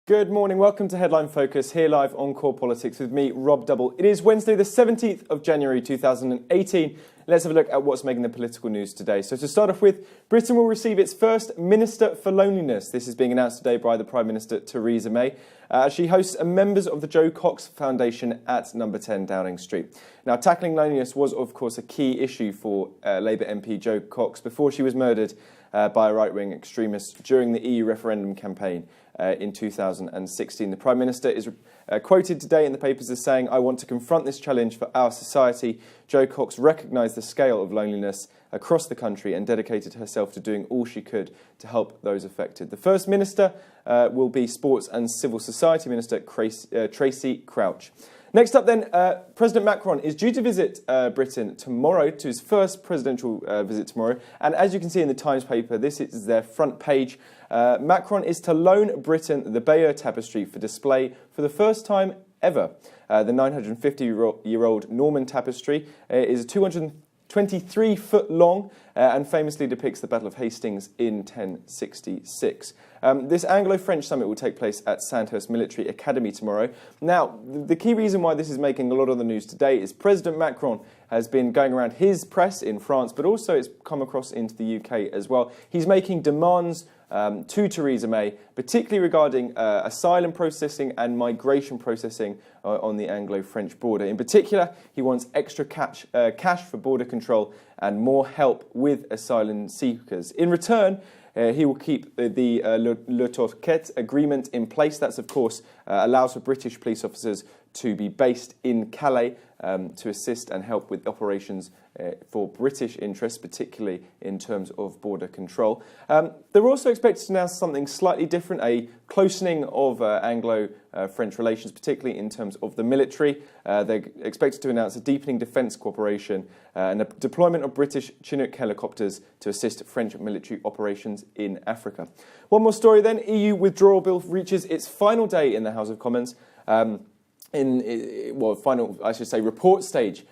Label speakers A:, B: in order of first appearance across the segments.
A: Good morning, welcome to Headline Focus, here live on Core Politics with me, Rob Double. It is Wednesday the 17th of January 2018. Let's have a look at what's making the political news today. So to start off with, Britain will receive its first Minister for Loneliness. This is being announced today by the Prime Minister Theresa May. She hosts members of the Joe Cox Foundation at number 10 Downing Street. Now, tackling loneliness was, of course, a key issue for Labour MP Jo Cox before she was murdered by a right-wing extremist during the EU referendum campaign in 2016. The Prime Minister is quoted today in the papers as saying, "I want to confront this challenge for our society." Jo Cox recognised the scale of loneliness across the country and dedicated herself to doing all she could to help those affected. The First Minister will be Sports and Civil Society Minister Tracy Crouch. Next up then, President Macron is due to visit Britain tomorrow, to his first presidential visit tomorrow. And as you can see in the Times paper, this is their front page. Macron is to loan Britain the Bayeux Tapestry for display for the first time ever. The 950-year-old Norman tapestry is 223 foot long and famously depicts the Battle of Hastings in 1066. This Anglo-French summit will take place at Sandhurst Military Academy tomorrow. Now, the key reason why this is making a lot of the news today is President Macron has been going around his press in France, but also it's come across into the UK as well. He's making demands to Theresa May, particularly regarding asylum processing and migration processing on the Anglo-French border. In particular, he wants extra cash for border control and more help with asylum seekers. In return, he will keep the Le Torquet agreement in place. That's, of course, allows for British police officers to be based in Calais to assist and help with operations for British interests, particularly in terms of border control. They're also expected to announce something slightly different, a closening of Anglo-French relations, particularly in terms of the military. They're expected to announce a deepening defence cooperation and a deployment of British Chinook helicopters to assist French military operations in Africa. One more story then. EU withdrawal bill reaches its final day in the House of Commons. Final, I should say, report stage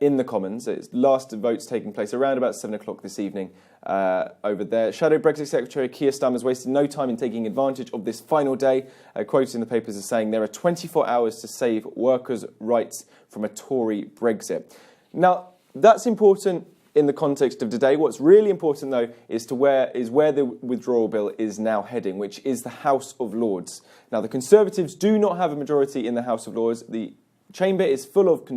A: in the Commons. Its last votes taking place around about 7 o'clock this evening over there. Shadow Brexit Secretary Keir Starmer has wasted no time in taking advantage of this final day. Quoted in the papers as saying there are 24 hours to save workers' rights from a Tory Brexit. Now, that's important in the context of today. What's really important, though, is where the withdrawal bill is now heading, which is the House of Lords. Now, the Conservatives do not have a majority in the House of Lords. The chamber is full of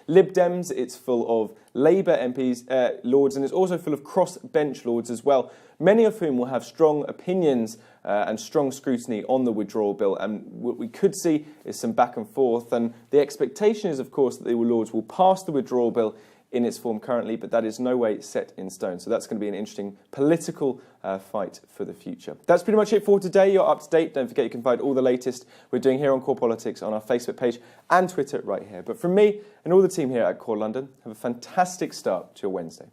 A: Lib Dems, it's full of Labour MPs, Lords, and it's also full of cross-bench Lords as well, many of whom will have strong opinions and strong scrutiny on the withdrawal bill. And what we could see is some back and forth. And the expectation is, of course, that the Lords will pass the withdrawal bill in its form currently, but that is no way set in stone. So that's going to be an interesting political fight for the future. That's pretty much it for today. You're up to date. Don't forget you can find all the latest we're doing here on Core Politics on our Facebook page and Twitter right here. But from me and all the team here at Core London, have a fantastic start to your Wednesday.